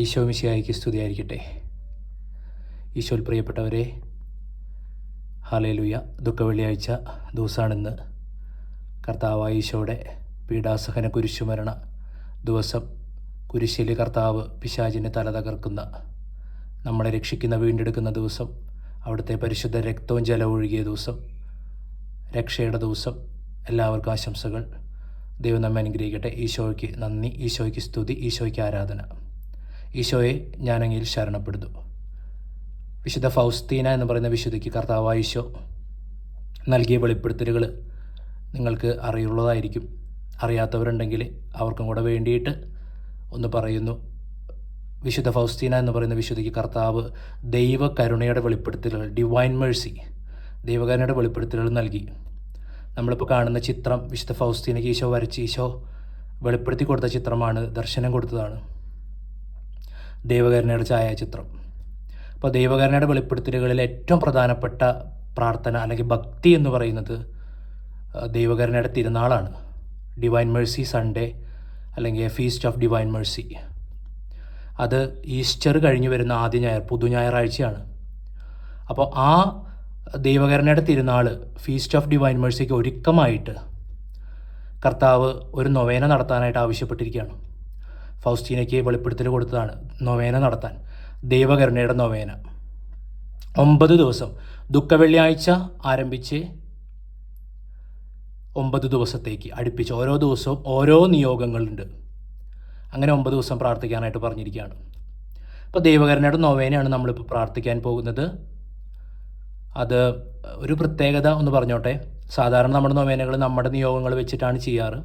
ഈശോ മിശിഹായ്ക്ക് സ്തുതിയായിരിക്കട്ടെ. ഈശോയിൽ പ്രിയപ്പെട്ടവരെ, ഹല്ലേലൂയ. ദുഃഖവെള്ളിയാഴ്ച ദിവസമാണിന്ന്. കർത്താവായ ഈശോയുടെ പീഡാസഹന കുരിശുമരണ ദിവസം. കുരിശിൽ കർത്താവ് പിശാചിനെ തല തകർക്കുന്ന, നമ്മളെ രക്ഷിക്കുന്ന, വീണ്ടെടുക്കുന്ന ദിവസം. അവിടുത്തെ പരിശുദ്ധ രക്തവും ജലവും ഒഴുകിയ ദിവസം, രക്ഷയുടെ ദിവസം. എല്ലാവർക്കും ആശംസകൾ. ദൈവം നമ്മെ അനുഗ്രഹിക്കട്ടെ. ഈശോയ്ക്ക് നന്ദി, ഈശോയ്ക്ക് സ്തുതി, ഈശോയ്ക്ക് ആരാധന. ഈശോയെ ഞാനങ്ങിൽ ശരണപ്പെടുന്നു. വിശുദ്ധ ഫൗസ്തീന എന്ന് പറയുന്ന വിശുദ്ധിക്ക് കർത്താവായ ഈശോ നൽകിയ വെളിപ്പെടുത്തലുകൾ നിങ്ങൾക്ക് അറിയുള്ളതായിരിക്കും. അറിയാത്തവരുണ്ടെങ്കിൽ അവർക്കും കൂടെ വേണ്ടിയിട്ട് ഒന്ന് പറയുന്നു. വിശുദ്ധ ഫൗസ്തീന എന്ന് പറയുന്ന വിശുദ്ധിക്ക് കർത്താവ് ദൈവകരുണയുടെ വെളിപ്പെടുത്തലുകൾ, ഡിവൈൻ മേഴ്സി, ദൈവകരുണയുടെ വെളിപ്പെടുത്തലുകൾ നൽകി. നമ്മളിപ്പോൾ കാണുന്ന ചിത്രം വിശുദ്ധ ഫൗസ്തീനയ്ക്ക് ഈശോ വരച്ച് ഈശോ വെളിപ്പെടുത്തി കൊടുത്ത ചിത്രമാണ്, ദർശനം കൊടുത്തതാണ്, ദൈവകരുണയുടെ ഛായാചിത്രം. അപ്പോൾ ദൈവകരുണയുടെ വെളിപ്പെടുത്തലുകളിൽ ഏറ്റവും പ്രധാനപ്പെട്ട പ്രാർത്ഥന അല്ലെങ്കിൽ ഭക്തി എന്ന് പറയുന്നത് ദൈവകരുണയുടെ തിരുനാളാണ്. ഡിവൈൻ മേഴ്സി സൺഡേ അല്ലെങ്കിൽ ഫീസ്റ്റ് ഓഫ് ഡിവൈൻ മേഴ്സി. അത് ഈസ്റ്റർ കഴിഞ്ഞ് വരുന്ന ആദ്യ ഞായർ, പുതു ഞായറാഴ്ചയാണ്. അപ്പോൾ ആ ദൈവകരുണയുടെ തിരുനാൾ, ഫീസ്റ്റ് ഓഫ് ഡിവൈൻ മേഴ്സിക്ക് ഒരുക്കമായിട്ട് കർത്താവ് ഒരു നൊവേന നടത്താനായിട്ട് ആവശ്യപ്പെട്ടിരിക്കുകയാണ്. ഫൗസ്തീനയ്ക്ക് വെളിപ്പെടുത്തൽ കൊടുത്തതാണ് നൊവേന നടത്താൻ, ദൈവകരുണയുടെ നൊവേന. 9 ദിവസം, ദുഃഖവെള്ളിയാഴ്ച ആരംഭിച്ച് 9 ദിവസത്തേക്ക് അടുപ്പിച്ച് ഓരോ ദിവസവും ഓരോ നിയോഗങ്ങളുണ്ട്. അങ്ങനെ 9 ദിവസം പ്രാർത്ഥിക്കാനായിട്ട് പറഞ്ഞിരിക്കുകയാണ്. അപ്പോൾ ദൈവകരുണയുടെ നൊവേനയാണ് നമ്മളിപ്പോൾ പ്രാർത്ഥിക്കാൻ പോകുന്നത്. അത് ഒരു പ്രത്യേകത ഒന്ന് പറഞ്ഞോട്ടെ. സാധാരണ നമ്മുടെ നൊവേനകൾ നമ്മുടെ നിയോഗങ്ങൾ വെച്ചിട്ടാണ് ചെയ്യാറ്.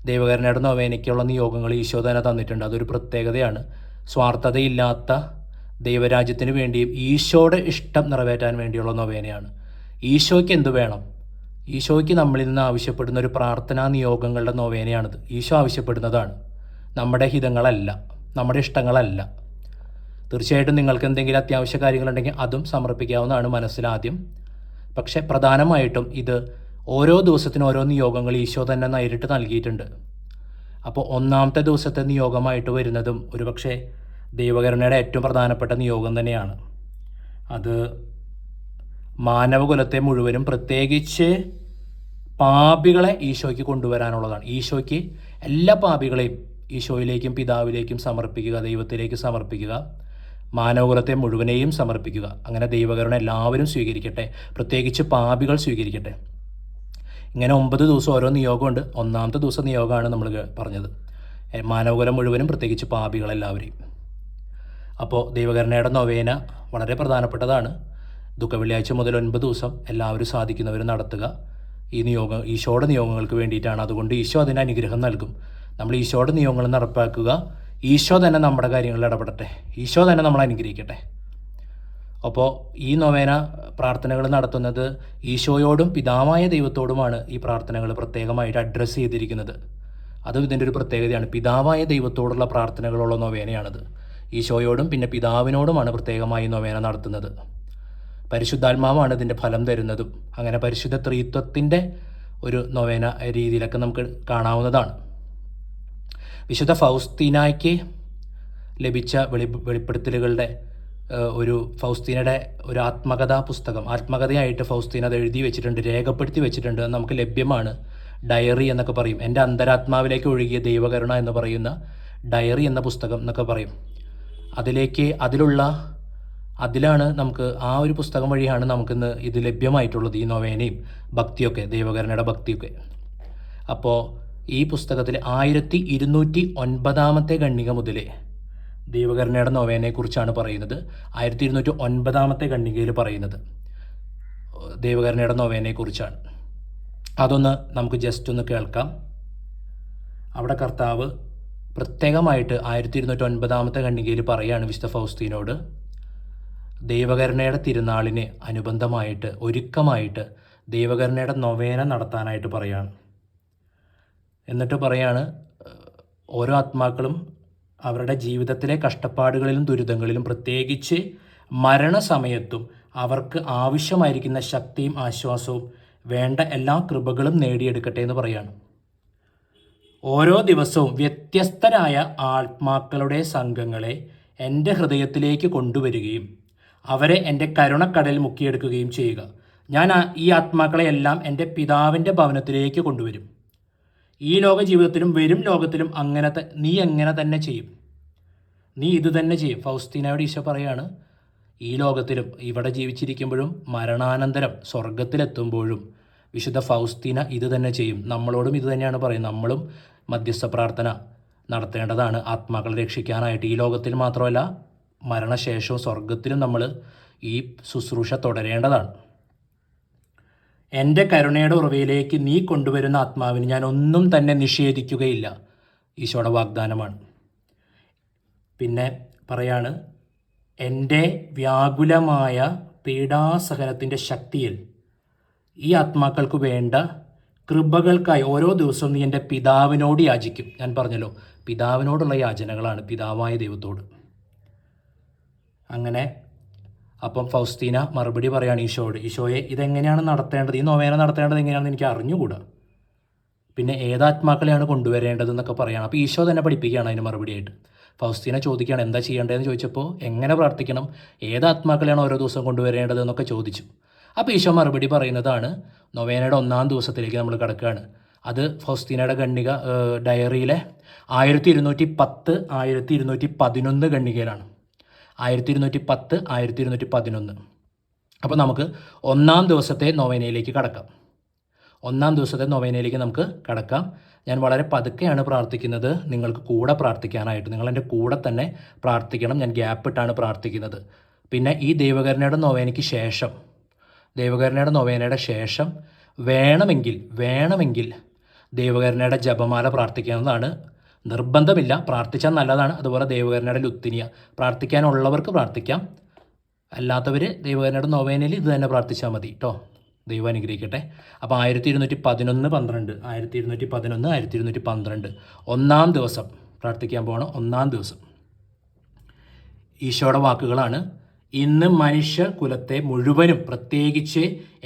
ദൈവകരുണയുടെ നൊവേനയ്ക്കുള്ള നിയോഗങ്ങൾ ഈശോ തന്നെ തന്നിട്ടുണ്ട്. അതൊരു പ്രത്യേകതയാണ്. സ്വാർത്ഥതയില്ലാത്ത ദൈവരാജ്യത്തിന് വേണ്ടിയും ഈശോയുടെ ഇഷ്ടം നിറവേറ്റാൻ വേണ്ടിയുള്ള നൊവേനയാണ്. ഈശോയ്ക്ക് എന്തു വേണം, ഈശോയ്ക്ക് നമ്മളിൽ നിന്ന് ആവശ്യപ്പെടുന്ന ഒരു പ്രാർത്ഥനാ നിയോഗങ്ങളുടെ നൊവേനയാണിത്. ഈശോ ആവശ്യപ്പെടുന്നതാണ്, നമ്മുടെ ഹിതങ്ങളല്ല, നമ്മുടെ ഇഷ്ടങ്ങളല്ല. തീർച്ചയായിട്ടും നിങ്ങൾക്ക് എന്തെങ്കിലും അത്യാവശ്യ കാര്യങ്ങളുണ്ടെങ്കിൽ അതും സമർപ്പിക്കാവുന്നതാണ് മനസ്സിലാദ്യം. പക്ഷേ പ്രധാനമായിട്ടും ഇത് ഓരോ ദിവസത്തിനും ഓരോ നിയോഗങ്ങൾ ഈശോ തന്നെ നേരിട്ട് നൽകിയിട്ടുണ്ട്. അപ്പോൾ 1-ാമത്തെ ദിവസത്തെ നിയോഗമായിട്ട് വരുന്നതും ഒരുപക്ഷെ ദൈവകരുണയുടെ ഏറ്റവും പ്രധാനപ്പെട്ട നിയോഗം തന്നെയാണ്. അത് മാനവകുലത്തെ മുഴുവനും, പ്രത്യേകിച്ച് പാപികളെ ഈശോയ്ക്ക് കൊണ്ടുവരാനുള്ളതാണ്. ഈശോയ്ക്ക് എല്ലാ പാപികളെയും ഈശോയിലേക്കും പിതാവിലേക്കും സമർപ്പിക്കുക, ദൈവത്തിലേക്ക് സമർപ്പിക്കുക, മാനവകുലത്തെ മുഴുവനെയും സമർപ്പിക്കുക. അങ്ങനെ ദൈവകരുണ എല്ലാവരും സ്വീകരിക്കട്ടെ, പ്രത്യേകിച്ച് പാപികൾ സ്വീകരിക്കട്ടെ. ഇങ്ങനെ 9 ദിവസം ഓരോ നിയോഗമുണ്ട്. 1-ാമത്തെ ദിവസം നിയോഗമാണ് നമ്മൾ പറഞ്ഞത്, മാനവകുലം മുഴുവനും, പ്രത്യേകിച്ച് പാപികളെല്ലാവരെയും. അപ്പോൾ ദൈവകരുണയുടെ നൊവേന വളരെ പ്രധാനപ്പെട്ടതാണ്. ദുഃഖവെള്ളിയാഴ്ച മുതൽ 9 ദിവസം എല്ലാവരും സാധിക്കുന്നവർ നടത്തുക. ഈ നിയോഗം ഈശോയുടെ നിയോഗങ്ങൾക്ക് വേണ്ടിയിട്ടാണ്. അതുകൊണ്ട് ഈശോ അതിന് അനുഗ്രഹം നൽകും. നമ്മൾ ഈശോയുടെ നിയോഗങ്ങൾ നടപ്പാക്കുക. ഈശോ തന്നെ നമ്മുടെ കാര്യങ്ങളിൽ ഇടപെടട്ടെ, ഈശോ തന്നെ നമ്മളെ അനുഗ്രഹിക്കട്ടെ. അപ്പോൾ ഈ നൊവേന പ്രാർത്ഥനകൾ നടത്തുന്നത് ഈശോയോടും പിതാവായ ദൈവത്തോടുമാണ്. ഈ പ്രാർത്ഥനകൾ പ്രത്യേകമായിട്ട് അഡ്രസ്സ് ചെയ്തിരിക്കുന്നത്. അതും ഇതിൻ്റെ ഒരു പ്രത്യേകതയാണ്. പിതാവായ ദൈവത്തോടുള്ള പ്രാർത്ഥനകളുള്ള നൊവേനയാണിത്. ഈശോയോടും പിന്നെ പിതാവിനോടുമാണ് പ്രത്യേകമായി നൊവേന നടത്തുന്നത്. പരിശുദ്ധാത്മാവാണ് ഇതിൻ്റെ ഫലം തരുന്നതും. അങ്ങനെ പരിശുദ്ധ ത്രിത്വത്തിൻ്റെ ഒരു നൊവേന രീതിയിലൊക്കെ നമുക്ക് കാണാവുന്നതാണ്. വിശുദ്ധ ഫൗസ്തീനയ്ക്ക് ലഭിച്ച വെളിപ്പെടുത്തലുകളുടെ ഒരു ഫൗസ്തീനയുടെ ഒരു ആത്മകഥാ പുസ്തകം, ആത്മകഥയായിട്ട് ഫൗസ്തീന അത് എഴുതി വെച്ചിട്ടുണ്ട്, രേഖപ്പെടുത്തി വെച്ചിട്ടുണ്ട്. നമുക്ക് ലഭ്യമാണ്. ഡയറി എന്നൊക്കെ പറയും. എൻ്റെ അന്തരാത്മാവിലേക്ക് ഒഴുകിയ ദൈവകരുണ എന്ന് പറയുന്ന ഡയറി എന്ന പുസ്തകം എന്നൊക്കെ പറയും. അതിലാണ് നമുക്ക്, ആ ഒരു പുസ്തകം വഴിയാണ് നമുക്കിന്ന് ഇത് ലഭ്യമായിട്ടുള്ളത്, ഈ നൊവേനയും ഭക്തിയൊക്കെ, ദൈവകരുണയുടെ ഭക്തിയൊക്കെ. അപ്പോൾ ഈ പുസ്തകത്തിൽ 1209 ഖണ്ഡിക മുതലേ ദൈവകരുണയുടെ നൊവേനയെക്കുറിച്ചാണ് പറയുന്നത്. 1209 ഖണ്ഡികയിൽ പറയുന്നത് ദൈവകരുണയുടെ നൊവേനയെക്കുറിച്ചാണ്. അതൊന്ന് നമുക്ക് ജസ്റ്റ് ഒന്ന് കേൾക്കാം. അവിടെ കർത്താവ് പ്രത്യേകമായിട്ട് 1209 ഖണ്ഡികയിൽ പറയുകയാണ് വിശുദ്ധ ഫൗസ്തീനോട്, ദൈവകരുണയുടെ തിരുനാളിന് അനുബന്ധമായിട്ട്, ഒരുക്കമായിട്ട് ദൈവകരുണയുടെ നൊവേന നടത്താനായിട്ട് പറയുകയാണ്. എന്നിട്ട് പറയാണ്, ഓരോ ആത്മാക്കളും അവരുടെ ജീവിതത്തിലെ കഷ്ടപ്പാടുകളിലും ദുരിതങ്ങളിലും, പ്രത്യേകിച്ച് മരണസമയത്തും അവർക്ക് ആവശ്യമായിരിക്കുന്ന ശക്തിയും ആശ്വാസവും വേണ്ട എല്ലാ കൃപകളും നേടിയെടുക്കട്ടെ എന്ന് പറയാണ്. ഓരോ ദിവസവും വ്യത്യസ്തരായ ആത്മാക്കളുടെ സംഘങ്ങളെ എൻ്റെ ഹൃദയത്തിലേക്ക് കൊണ്ടുവരികയും അവരെ എൻ്റെ കരുണക്കടലിൽ മുക്കിയെടുക്കുകയും ചെയ്യുക. ഞാൻ ഈ ആത്മാക്കളെയെല്ലാം എൻ്റെ പിതാവിൻ്റെ ഭവനത്തിലേക്ക് കൊണ്ടുവരും. ഈ ലോക ജീവിതത്തിലും വരും ലോകത്തിലും നീ എങ്ങനെ തന്നെ ചെയ്യും. നീ ഇത് തന്നെ ചെയ്യും. ഫൗസ്തീനയോട് ഈശോ പറയാണ്, ഈ ലോകത്തിലും ഇവിടെ ജീവിച്ചിരിക്കുമ്പോഴും മരണാനന്തരം സ്വർഗത്തിലെത്തുമ്പോഴും വിശുദ്ധ ഫൗസ്തീന ഇത് തന്നെ ചെയ്യും. നമ്മളോടും ഇത് തന്നെയാണ് പറയുന്നത്. നമ്മളും മധ്യസ്ഥ പ്രാർത്ഥന നടത്തേണ്ടതാണ് ആത്മാക്കളെ രക്ഷിക്കാനായിട്ട്. ഈ ലോകത്തിൽ മാത്രമല്ല, മരണശേഷവും സ്വർഗത്തിലും നമ്മൾ ഈ ശുശ്രൂഷ തുടരേണ്ടതാണ്. എൻ്റെ കരുണയുടെ ഉറവയിലേക്ക് നീ കൊണ്ടുവരുന്ന ആത്മാവിന് ഞാൻ ഒന്നും തന്നെ നിഷേധിക്കുകയില്ല. ഈശോയുടെ വാഗ്ദാനമാണ്. പിന്നെ പറയാണ്, എൻ്റെ വ്യാകുലമായ പീഡാസഹനത്തിൻ്റെ ശക്തിയിൽ ഈ ആത്മാക്കൾക്ക് വേണ്ട കൃപകൾക്കായി ഓരോ ദിവസവും നീ എൻ്റെ പിതാവിനോട് യാചിക്കും. ഞാൻ പറഞ്ഞല്ലോ, പിതാവിനോടുള്ള യാചനകളാണ്, പിതാവായ ദൈവത്തോട്. അങ്ങനെ അപ്പം ഫൗസ്തീന മറുപടി പറയാണ് ഈശോയോട്, ഈശോയെ ഇതെങ്ങനെയാണ് നടത്തേണ്ടത്, ഈ നൊവേന നടത്തേണ്ടത് എങ്ങനെയാണെന്ന് എനിക്ക് അറിഞ്ഞുകൂടാ. പിന്നെ ഏതാത്മാക്കളെയാണ് കൊണ്ടുവരേണ്ടതെന്നൊക്കെ പറയുകയാണ്. അപ്പോൾ ഈശോ തന്നെ പഠിപ്പിക്കുകയാണ് അതിന് മറുപടിയായിട്ട്. ഫൗസ്തീന ചോദിക്കുകയാണ് എന്താ ചെയ്യേണ്ടതെന്ന് ചോദിച്ചപ്പോൾ എങ്ങനെ പ്രാർത്ഥിക്കണം, ഏതാത്മാക്കളെയാണ് ഓരോ ദിവസം കൊണ്ടുവരേണ്ടതെന്നൊക്കെ ചോദിച്ചു. അപ്പോൾ ഈശോ മറുപടി പറയുന്നതാണ്. നൊവേനയുടെ 1-ാം ദിവസത്തിലേക്ക് നമ്മൾ കിടക്കുകയാണ്. അത് ഫൗസ്തീനയുടെ ഗണ്ണിക ഡയറിയിലെ 1210, 1211 ഗണ്ണികയിലാണ്. 1210, 1211. അപ്പോൾ നമുക്ക് 1-ാം ദിവസത്തെ നൊവേനയിലേക്ക് കടക്കാം. 1-ാം ദിവസത്തെ നൊവേനയിലേക്ക് നമുക്ക് കടക്കാം. ഞാൻ വളരെ പതുക്കെയാണ് പ്രാർത്ഥിക്കുന്നത്, നിങ്ങൾക്ക് കൂടെ പ്രാർത്ഥിക്കാനായിട്ട്. നിങ്ങൾ എൻ്റെ കൂടെ തന്നെ പ്രാർത്ഥിക്കണം. ഞാൻ ഗ്യാപ്പിട്ടാണ് പ്രാർത്ഥിക്കുന്നത്. പിന്നെ ഈ ദൈവകരുണയുടെ നൊവേനയുടെ ശേഷം വേണമെങ്കിൽ ദൈവകരുണയുടെ ജപമാല പ്രാർത്ഥിക്കാവുന്നതാണ്. നിർബന്ധമില്ല, പ്രാർത്ഥിച്ചാൽ നല്ലതാണ്. അതുപോലെ ദൈവകരുണയുടെ ലുത്തിനിയ പ്രാർത്ഥിക്കാനുള്ളവർക്ക് പ്രാർത്ഥിക്കാം. അല്ലാത്തവർ ദൈവകരുണയുടെ നൊവേനയിൽ ഇത് തന്നെ പ്രാർത്ഥിച്ചാൽ മതി കേട്ടോ. ദൈവം അനുഗ്രഹിക്കട്ടെ. അപ്പോൾ 1211, 12, 1211, 1212 1-ാം ദിവസം പ്രാർത്ഥിക്കാൻ പോകണം. 1-ാം ദിവസം ഈശോയുടെ വാക്കുകളാണ്. ഇന്ന് മനുഷ്യ കുലത്തെ മുഴുവനും, പ്രത്യേകിച്ച്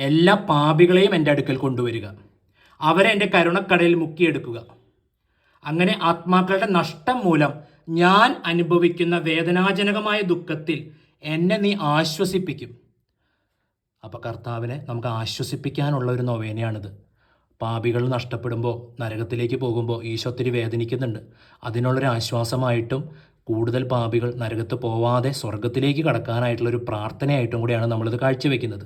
എല്ലാ പാപികളെയും എൻ്റെ അടുക്കൽ കൊണ്ടുവരിക. അവരെ എൻ്റെ കരുണക്കടലിൽ മുക്കിയെടുക്കുക. അങ്ങനെ ആത്മാക്കളുടെ നഷ്ടം മൂലം ഞാൻ അനുഭവിക്കുന്ന വേദനാജനകമായ ദുഃഖത്തിൽ എന്നെ നീ ആശ്വസിപ്പിക്കും. അപ്പോൾ കർത്താവിനെ നമുക്ക് ആശ്വസിപ്പിക്കാനുള്ള ഒരു നൊവേനയാണിത്. പാപികൾ നഷ്ടപ്പെടുമ്പോൾ, നരകത്തിലേക്ക് പോകുമ്പോൾ ഈശോ ഒത്തിരി വേദനിക്കുന്നുണ്ട്. അതിനുള്ളൊരു ആശ്വാസമായിട്ടും കൂടുതൽ പാപികൾ നരകത്ത് പോവാതെ സ്വർഗത്തിലേക്ക് കടക്കാനായിട്ടുള്ളൊരു പ്രാർത്ഥനയായിട്ടും കൂടിയാണ് നമ്മളിത് കാഴ്ചവെക്കുന്നത്.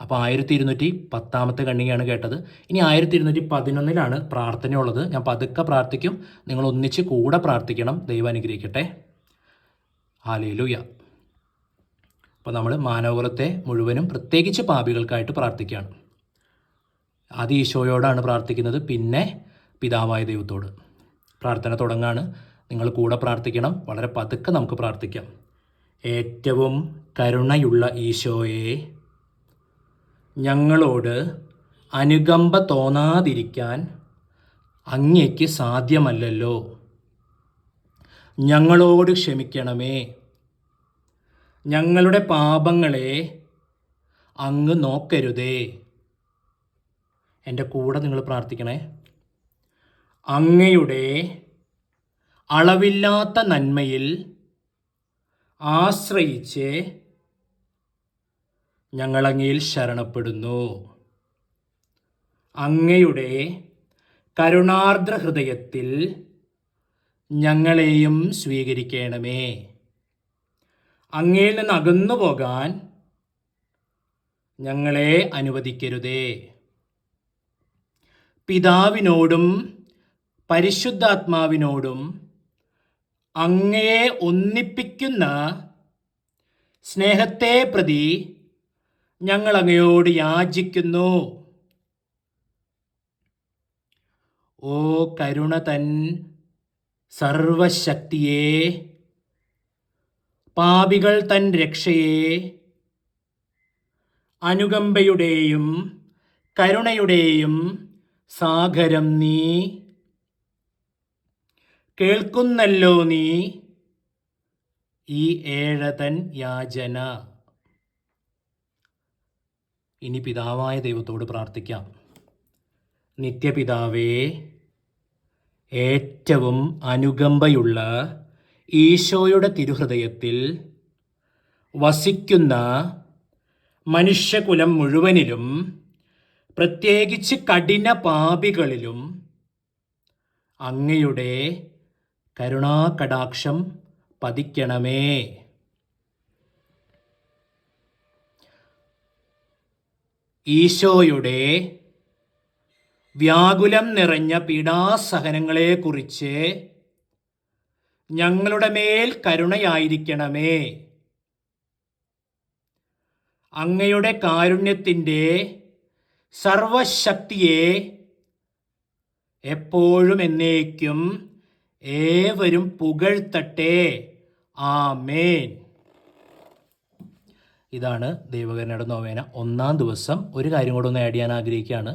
അപ്പോൾ 1210 കണ്ണികയാണ് കേട്ടത്. ഇനി 1211 പ്രാർത്ഥനയുള്ളത്. ഞാൻ പതുക്കെ പ്രാർത്ഥിക്കും, നിങ്ങൾ ഒന്നിച്ച് കൂടെ പ്രാർത്ഥിക്കണം. ദൈവം അനുഗ്രഹിക്കട്ടെ. ഹല്ലേലൂയ. അപ്പോൾ നമ്മൾ മാനവകുലത്തെ മുഴുവനും, പ്രത്യേകിച്ച് പാപികൾക്കായിട്ട് പ്രാർത്ഥിക്കുകയാണ്. ആദ്യം ഈശോയോടാണ് പ്രാർത്ഥിക്കുന്നത്, പിന്നെ പിതാവായ ദൈവത്തോട്. പ്രാർത്ഥന തുടങ്ങാണ്. നിങ്ങൾ കൂടെ പ്രാർത്ഥിക്കണം. വളരെ പതുക്കെ നമുക്ക് പ്രാർത്ഥിക്കാം. ഏറ്റവും കരുണയുള്ള ഈശോയെ, ഞങ്ങളോട് അനുകമ്പ തോന്നാതിരിക്കാൻ അങ്ങയ്ക്ക് സാധ്യമല്ലല്ലോ. ഞങ്ങളോട് ക്ഷമിക്കണമേ. ഞങ്ങളുടെ പാപങ്ങളെ അങ്ങ് നോക്കരുതേ. എൻ്റെ കൂടെ നിങ്ങൾ പ്രാർത്ഥിക്കണേ. അങ്ങയുടെ അളവില്ലാത്ത നന്മയിൽ ആശ്രയിച്ച് ഞങ്ങളങ്ങയിൽ ശരണപ്പെടുന്നു. അങ്ങയുടെ കരുണാർദ്ര ഹൃദയത്തിൽ ഞങ്ങളെയും സ്വീകരിക്കണമേ. അങ്ങയിൽ നിന്ന് അകന്നു പോകാൻ ഞങ്ങളെ അനുവദിക്കരുതേ. പിതാവിനോടും പരിശുദ്ധാത്മാവിനോടും അങ്ങയെ ഒന്നിപ്പിക്കുന്ന സ്നേഹത്തെ പ്രതി ഞങ്ങൾ അങ്ങയോട് യാചിക്കുന്നു. ഓ കരുണ തൻ സർവശക്തിയെ, പാപികൾ തൻ രക്ഷയെ, അനുകമ്പയുടെയും കരുണയുടെയും സാഗരം നീ കേൾക്കുന്നല്ലോ. നീ ഈ ഏഴതൻ യാചന. ഇനി പിതാവായ ദൈവത്തോട് പ്രാർത്ഥിക്കാം. നിത്യപിതാവേ, ഏറ്റവും അനുകമ്പയുള്ള ഈശോയുടെ തിരുഹൃദയത്തിൽ വസിക്കുന്ന മനുഷ്യകുലം മുഴുവനിലും, പ്രത്യേകിച്ച് കഠിന പാപികളിലും അങ്ങയുടെ കരുണാകടാക്ഷം പതിക്കണമേ. ഈശോയുടെ വ്യാകുലം നിറഞ്ഞ പീഡാസഹനങ്ങളെക്കുറിച്ച് ഞങ്ങളുടെ മേൽ കരുണയായിരിക്കണമേ. അങ്ങയുടെ കാരുണ്യത്തിൻ്റെ സർവശക്തിയെ എപ്പോഴും എന്നേക്കും ഏവരും പുകഴ്ത്തട്ടെ. ആമേൻ. ഇതാണ് ദൈവകരുണയുടെ നൊവേന ഒന്നാം ദിവസം. ഒരു കാര്യം കൂടെ ഒന്ന് ആഡ് ചെയ്യാൻ ആഗ്രഹിക്കുകയാണ്.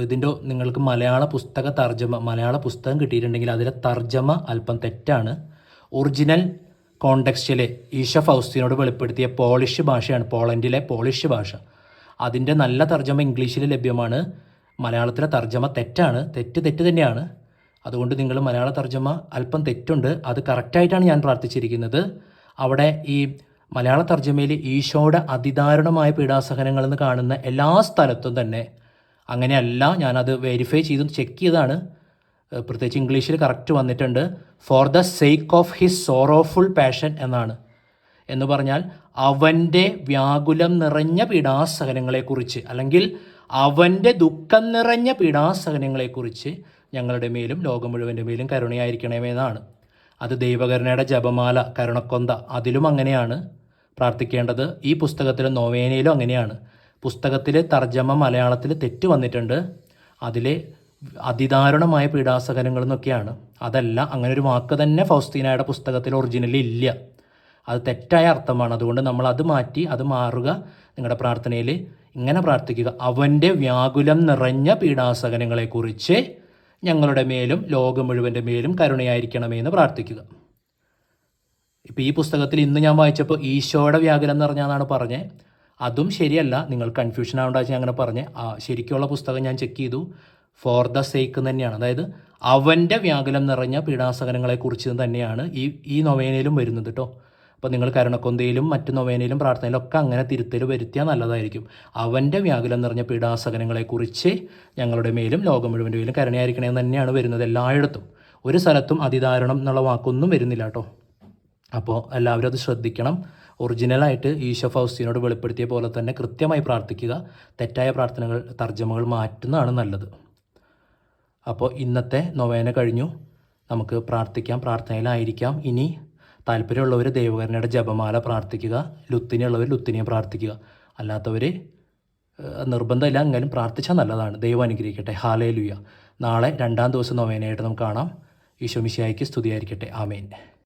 ഇതിൻ്റെ നിങ്ങൾക്ക് മലയാള പുസ്തകം കിട്ടിയിട്ടുണ്ടെങ്കിൽ അതിലെ തർജ്ജമ അല്പം തെറ്റാണ്. ഒറിജിനൽ കോണ്ടെക്സ്റ്റിലെ ഈശോ ഫൗസ്തീനോട് വെളിപ്പെടുത്തിയ പോളിഷ് ഭാഷയാണ്, പോളണ്ടിലെ പോളിഷ് ഭാഷ. അതിൻ്റെ നല്ല തർജ്ജമ ഇംഗ്ലീഷിൽ ലഭ്യമാണ്. മലയാളത്തിലെ തർജ്ജമ തെറ്റാണ്, തെറ്റ് തന്നെയാണ്. അതുകൊണ്ട് നിങ്ങൾ മലയാള തർജ്ജമ അല്പം തെറ്റുണ്ട്, അത് കറക്റ്റായിട്ടാണ് ഞാൻ പ്രാർത്ഥിച്ചിരിക്കുന്നത്. അവിടെ ഈ മലയാള തർജ്ജമയിൽ ഈശോയുടെ അതിദാരുണമായ പീഡാസഹനങ്ങളെന്ന് കാണുന്ന എല്ലാ സ്ഥലത്തും തന്നെ അങ്ങനെയല്ല. ഞാനത് വെരിഫൈ ചെയ്ത് ചെക്ക് ചെയ്താണ്. പ്രത്യേകിച്ച് ഇംഗ്ലീഷിൽ കറക്റ്റ് വന്നിട്ടുണ്ട്. For the sake of his sorrowful passion എന്നാണ്. എന്ന് പറഞ്ഞാൽ അവൻ്റെ വ്യാകുലം നിറഞ്ഞ പീഡാസഹനങ്ങളെക്കുറിച്ച്, അല്ലെങ്കിൽ അവൻ്റെ ദുഃഖം നിറഞ്ഞ പീഡാസഹനങ്ങളെക്കുറിച്ച് ഞങ്ങളുടെ മേലും ലോകം മുഴുവൻ്റെ മേലും കരുണയായിരിക്കണമെന്നാണ്. അത് ദൈവകരുണയുടെ ജപമാല, കരുണക്കൊന്ത, അതിലും അങ്ങനെയാണ് പ്രാർത്ഥിക്കേണ്ടത്. ഈ പുസ്തകത്തിലും നൊവേനയിലും അങ്ങനെയാണ്. പുസ്തകത്തിൽ തർജ്ജമ മലയാളത്തിൽ തെറ്റ് വന്നിട്ടുണ്ട്. അതിൽ അതിദാരുണമായ പീഡാസഹനങ്ങൾ എന്നൊക്കെയാണ്. അതല്ല, അങ്ങനെ ഒരു വാക്ക് തന്നെ ഫൗസ്തീനയുടെ പുസ്തകത്തിൽ ഒറിജിനലി ഇല്ല. അത് തെറ്റായ അർത്ഥമാണ്. അതുകൊണ്ട് നമ്മൾ അത് മാറ്റി, അത് മാറുക. നിങ്ങളുടെ പ്രാർത്ഥനയിൽ ഇങ്ങനെ പ്രാർത്ഥിക്കുക: അവൻ്റെ വ്യാകുലം നിറഞ്ഞ പീഡാസഹനങ്ങളെക്കുറിച്ച് ഞങ്ങളുടെ മേലും ലോകം മുഴുവൻ്റെ മേലും കരുണയായിരിക്കണമേ എന്ന് പ്രാർത്ഥിക്കുക. ഇപ്പോൾ ഈ പുസ്തകത്തിൽ ഇന്ന് ഞാൻ വായിച്ചപ്പോൾ ഈശോയുടെ വ്യാകുലം നിറഞ്ഞാന്നാണ് പറഞ്ഞത്. അതും ശരിയല്ല, നിങ്ങൾ കൺഫ്യൂഷൻ ആവേണ്ട അങ്ങനെ പറഞ്ഞ് ശരിക്കുള്ള പുസ്തകം ഞാൻ ചെക്ക് ചെയ്തു. ഫോർ ദ സേക്ക് തന്നെയാണ്, അതായത് അവൻ്റെ വ്യാകുലം നിറഞ്ഞ പീഡാസഹനങ്ങളെക്കുറിച്ച് തന്നെയാണ് ഈ നൊവേനയിലും വരുന്നത് കേട്ടോ. അപ്പോൾ നിങ്ങൾ കരുണക്കൊന്തയിലും മറ്റു നൊവേനയിലും പ്രാർത്ഥനയിലും ഒക്കെ അങ്ങനെ തിരുത്തൽ വരുത്തിയാൽ നല്ലതായിരിക്കും. അവൻ്റെ വ്യാകുലം നിറഞ്ഞ പീഡാസഹനങ്ങളെക്കുറിച്ച് ഞങ്ങളുടെ മേലും ലോകം മുഴുവൻ്റെ മേലും കരുണയായിരിക്കണമെന്ന് തന്നെയാണ് വരുന്നത് എല്ലായിടത്തും. ഒരു സ്ഥലത്തും അതിദാരുണം എന്നുള്ള വാക്കൊന്നും വരുന്നില്ല കേട്ടോ. അപ്പോൾ എല്ലാവരും അത് ശ്രദ്ധിക്കണം. ഒറിജിനലായിട്ട് ഈശോ ഫൗസ്തീനോട് വെളിപ്പെടുത്തിയ പോലെ തന്നെ കൃത്യമായി പ്രാർത്ഥിക്കുക. തെറ്റായ തർജ്ജമകൾ മാറ്റുന്നതാണ് നല്ലത്. അപ്പോൾ ഇന്നത്തെ നൊവേന കഴിഞ്ഞു. നമുക്ക് പ്രാർത്ഥിക്കാം, പ്രാർത്ഥനയിലായിരിക്കാം. ഇനി താല്പര്യമുള്ളവർ ദൈവകരുണയുടെ ജപമാല പ്രാർത്ഥിക്കുക, ലുത്തിനിയുള്ളവർ ലുത്തിനിയെ പ്രാർത്ഥിക്കുക. അല്ലാത്തവർ നിർബന്ധമില്ല, എങ്കിലും പ്രാർത്ഥിച്ചാൽ നല്ലതാണ്. ദൈവം അനുഗ്രഹിക്കട്ടെ. ഹല്ലേലൂയ. നാളെ 2-ാം ദിവസം നൊവേനയായിട്ട് നമുക്ക് കാണാം. ഈശോ മിശിഹായ്ക്ക് സ്തുതിയായിരിക്കട്ടെ. ആമേൻ.